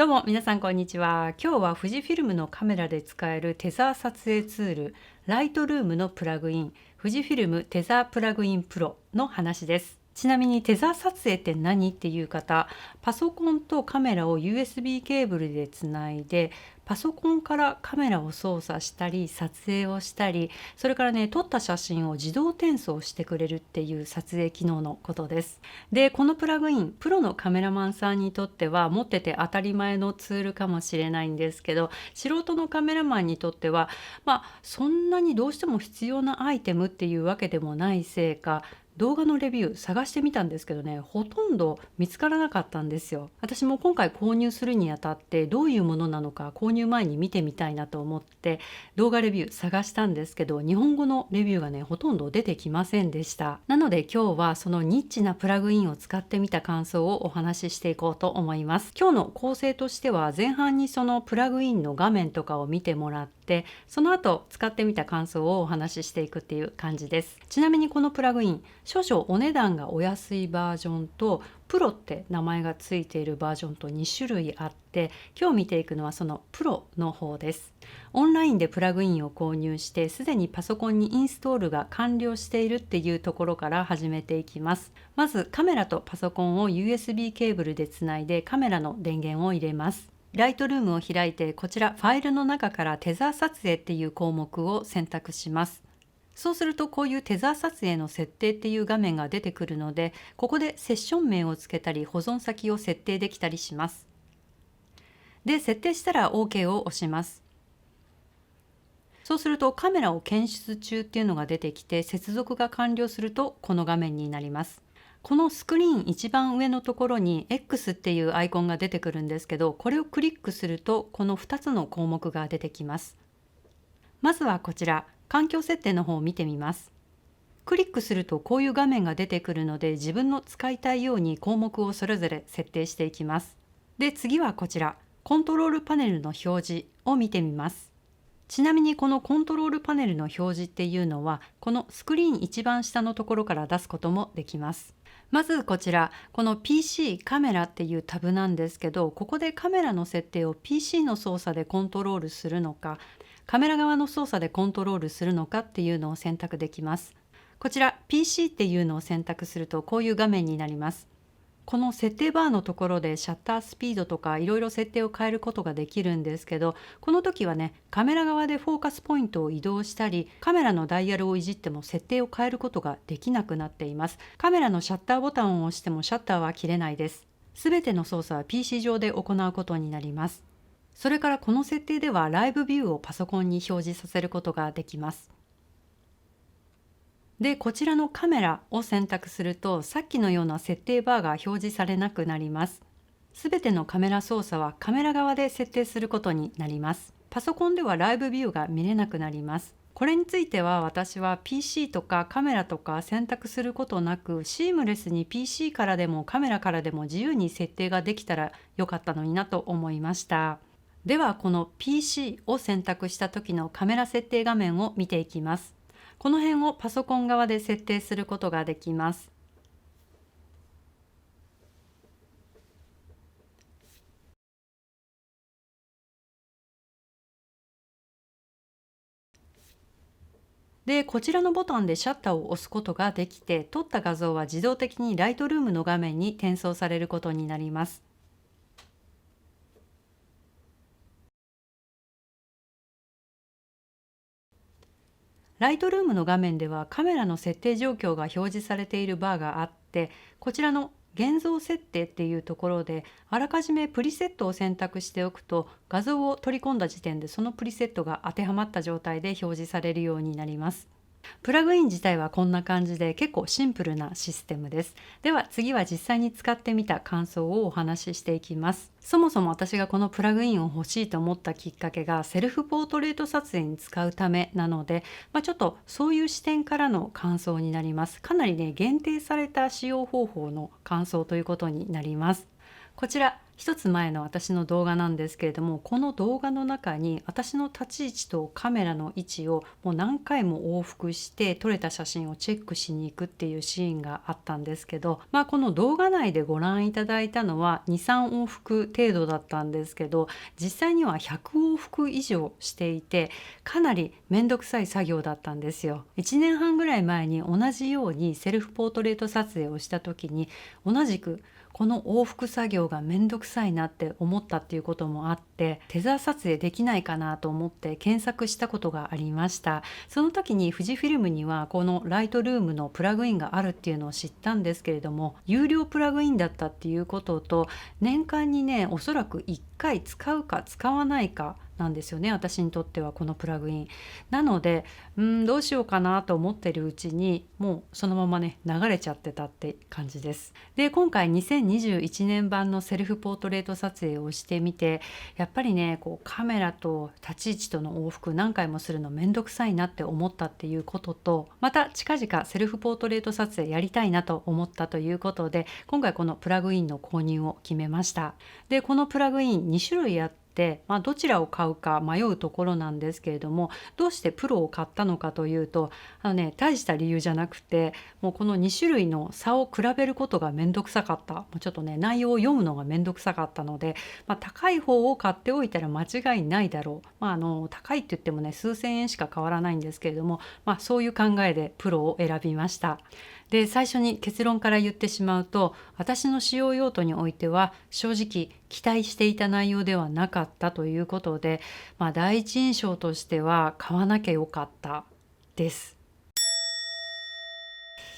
どうも皆さんこんにちは。今日は富士フィルムのカメラで使えるテザー撮影ツール、ライトルームのプラグイン、富士フィルムテザープラグインプロの話です。ちなみにテザー撮影って何っていう方、パソコンとカメラを USB ケーブルでつないで、パソコンからカメラを操作したり撮影をしたり、それからね、撮った写真を自動転送してくれるっていう撮影機能のことです。で、このプラグイン、プロのカメラマンさんにとっては持ってて当たり前のツールかもしれないんですけど、素人のカメラマンにとっては、そんなにどうしても必要なアイテムっていうわけでもないせいか、動画のレビュー探してみたんですけどね、ほとんど見つからなかったんですよ。私も今回購入するにあたってどういうものなのか購入前に見てみたいなと思って動画レビュー探したんですけど、日本語のレビューがねほとんど出てきませんでした。なので今日はそのニッチなプラグインを使ってみた感想をお話ししていこうと思います。今日の構成としては、前半にそのプラグインの画面とかを見てもらって、その後使ってみた感想をお話ししていくっていう感じです。ちなみにこのプラグイン、少々お値段がお安いバージョンとプロって名前がついているバージョンと2種類あって、今日見ていくのはそのプロの方です。オンラインでプラグインを購入してすでにパソコンにインストールが完了しているっていうところから始めていきます。まずカメラとパソコンを USB ケーブルでつないでカメラの電源を入れます。ライトルームを開いて、こちらファイルの中からテザー撮影っていう項目を選択します。そうするとこういうテザー撮影の設定っていう画面が出てくるので、ここでセッション名をつけたり保存先を設定できたりします。で、設定したら OK を押します。そうするとカメラを検出中っていうのが出てきて、接続が完了するとこの画面になります。このスクリーン一番上のところに X っていうアイコンが出てくるんですけど、これをクリックするとこの2つの項目が出てきます。まずはこちら、環境設定の方を見てみます。クリックするとこういう画面が出てくるので、自分の使いたいように項目をそれぞれ設定していきます。で、次はこちら、コントロールパネルの表示を見てみます。ちなみにこのコントロールパネルの表示っていうのは、このスクリーン一番下のところから出すこともできます。まずこちら、この PC カメラっていうタブなんですけど、ここでカメラの設定を PC の操作でコントロールするのか、カメラ側の操作でコントロールするのかっていうのを選択できます。こちら PC っていうのを選択するとこういう画面になります。この設定バーのところでシャッタースピードとかいろいろ設定を変えることができるんですけど、この時はね、カメラ側でフォーカスポイントを移動したり、カメラのダイヤルをいじっても設定を変えることができなくなっています。カメラのシャッターボタンを押してもシャッターは切れないです。すべての操作は PC 上で行うことになります。それからこの設定ではライブビューをパソコンに表示させることができます。で、こちらのカメラを選択すると、さっきのような設定バーが表示されなくなります。すべてのカメラ操作はカメラ側で設定することになります。パソコンではライブビューが見れなくなります。これについては私は PC とかカメラとか選択することなく、シームレスに PC からでもカメラからでも自由に設定ができたらよかったのになと思いました。ではこの PC を選択した時のカメラ設定画面を見ていきます。この辺をパソコン側で設定することができます。で、こちらのボタンでシャッターを押すことができて、撮った画像は自動的にライトルームの画面に転送されることになります。ライトルームの画面ではカメラの設定状況が表示されているバーがあって、こちらの現像設定っていうところであらかじめプリセットを選択しておくと、画像を取り込んだ時点でそのプリセットが当てはまった状態で表示されるようになります。プラグイン自体はこんな感じで結構シンプルなシステムです。では次は実際に使ってみた感想をお話ししていきます。そもそも私がこのプラグインを欲しいと思ったきっかけがセルフポートレート撮影に使うためなので、ちょっとそういう視点からの感想になります。かなりね、限定された使用方法の感想ということになります。こちら一つ前の私の動画なんですけれども、この動画の中に私の立ち位置とカメラの位置をもう何回も往復して撮れた写真をチェックしに行くっていうシーンがあったんですけど、この動画内でご覧いただいたのは 2,3 往復程度だったんですけど、実際には100往復以上していて、かなりめんどくさい作業だったんですよ。1年半ぐらい前に同じようにセルフポートレート撮影をした時に、同じくこの往復作業がめんどくさいなって思ったっていうこともあって、テザー撮影できないかなと思って検索したことがありました。その時に富士フィルムにはこのライトルームのプラグインがあるっていうのを知ったんですけれども、有料プラグインだったっていうことと、年間にねおそらく1回使うか使わないかなんですよね、私にとってはこのプラグインなので、どうしようかなと思ってるうちにもうそのままね流れちゃってたって感じです。で、今回2021年版のセルフポートレート撮影をしてみて、やっぱりねこうカメラと立ち位置との往復何回もするのめんどくさいなって思ったっていうことと、また近々セルフポートレート撮影やりたいなと思ったということで、今回このプラグインの購入を決めました。で、このプラグイン2種類あって、どちらを買うか迷うところなんですけれども、どうしてプロを買ったのかというと、大した理由じゃなくて、もうこの2種類の差を比べることがめんどくさかった。もうちょっとね内容を読むのがめんどくさかったので、高い方を買っておいたら間違いないだろう。高いって言ってもね数千円しか変わらないんですけれども、そういう考えでプロを選びました。で、最初に結論から言ってしまうと、私の使用用途においては正直期待していた内容ではなかったということで、第一印象としては買わなきゃよかったです。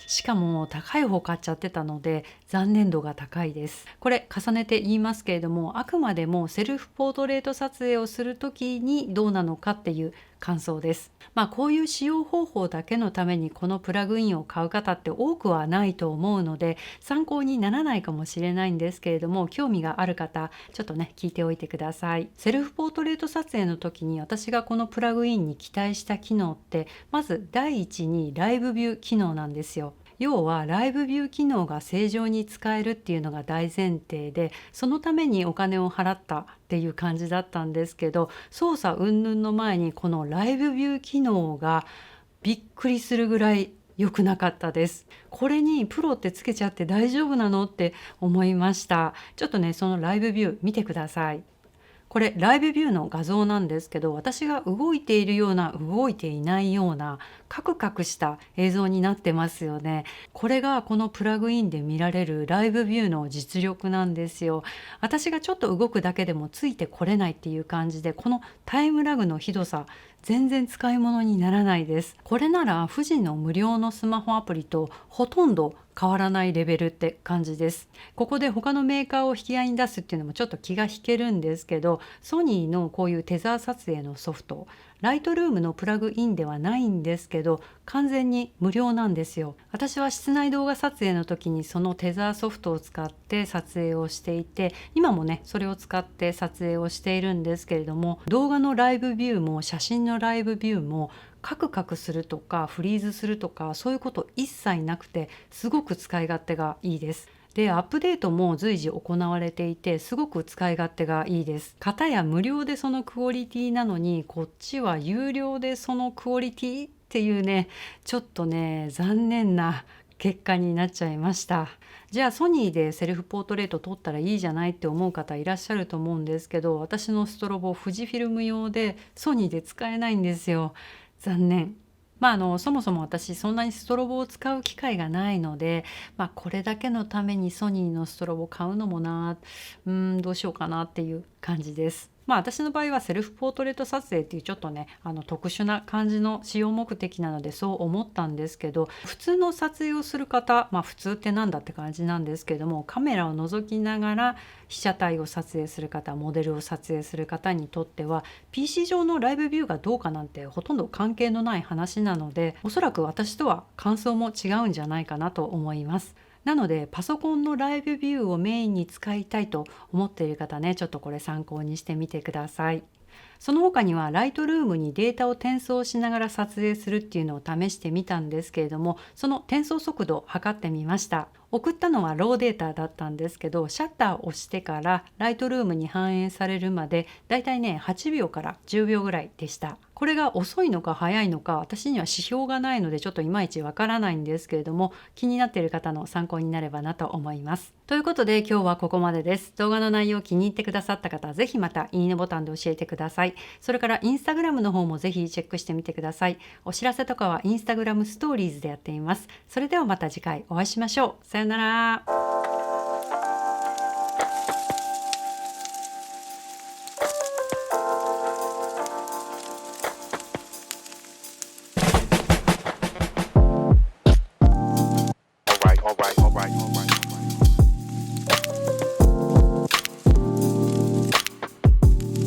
しかも高い方買っちゃってたので残念度が高いです。これ重ねて言いますけれども、あくまでもセルフポートレート撮影をする時にどうなのかっていう感想です。こういう使用方法だけのためにこのプラグインを買う方って多くはないと思うので、参考にならないかもしれないんですけれども、興味がある方ちょっとね聞いておいてください。セルフポートレート撮影の時に私がこのプラグインに期待した機能って、まず第一にライブビュー機能なんですよ。要はライブビュー機能が正常に使えるっていうのが大前提で、そのためにお金を払ったっていう感じだったんですけど、操作云々の前にこのライブビュー機能がびっくりするぐらい良くなかったです。これにプロってつけちゃって大丈夫なのって思いました。ちょっとねそのライブビュー見てください。これライブビューの画像なんですけど、私が動いているような動いていないようなカクカクした映像になってますよね。これがこのプラグインで見られるライブビューの実力なんですよ。私がちょっと動くだけでもついてこれないっていう感じで、このタイムラグのひどさ全然使い物にならないです。これなら富士の無料のスマホアプリとほとんど変わらないレベルって感じです。ここで他のメーカーを引き合いに出すっていうのもちょっと気が引けるんですけど、ソニーのこういうテザー撮影のソフト、ライトルームのプラグインではないんですけど完全に無料なんですよ。私は室内動画撮影の時にそのテザーソフトを使って撮影をしていて、今もねそれを使って撮影をしているんですけれども、動画のライブビューも写真のライブビューもカクカクするとかフリーズするとかそういうこと一切なくて、すごく使い勝手がいいです。で、アップデートも随時行われていてすごく使い勝手がいいです。片や無料でそのクオリティなのに、こっちは有料でそのクオリティっていうね、ちょっとね残念な結果になっちゃいました。じゃあソニーでセルフポートレート撮ったらいいじゃないって思う方いらっしゃると思うんですけど、私のストロボ富士フィルム用でソニーで使えないんですよ。残念。そもそも私そんなにストロボを使う機会がないので、これだけのためにソニーのストロボ買うのもな、どうしようかなっていう感じです。私の場合はセルフポートレート撮影っていうちょっとね特殊な感じの使用目的なのでそう思ったんですけど、普通の撮影をする方、普通ってなんだって感じなんですけども、カメラを覗きながら被写体を撮影する方、モデルを撮影する方にとっては PC 上のライブビューがどうかなんてほとんど関係のない話なので、おそらく私とは感想も違うんじゃないかなと思います。なのでパソコンのライブビューをメインに使いたいと思っている方ね、ちょっとこれ参考にしてみてください。その他にはライトルームにデータを転送しながら撮影するっていうのを試してみたんですけれども、その転送速度を測ってみました。送ったのはローデータだったんですけど、シャッターを押してからライトルームに反映されるまでだいたいね8秒から10秒ぐらいでした。これが遅いのか早いのか私には指標がないのでちょっといまいちわからないんですけれども、気になっている方の参考になればなと思います。ということで今日はここまでです。動画の内容気に入ってくださった方はぜひまたいいねボタンで教えてください。それからインスタグラムの方もぜひチェックしてみてください。お知らせとかはインスタグラムストーリーズでやっています。それではまた次回お会いしましょう。さよなら。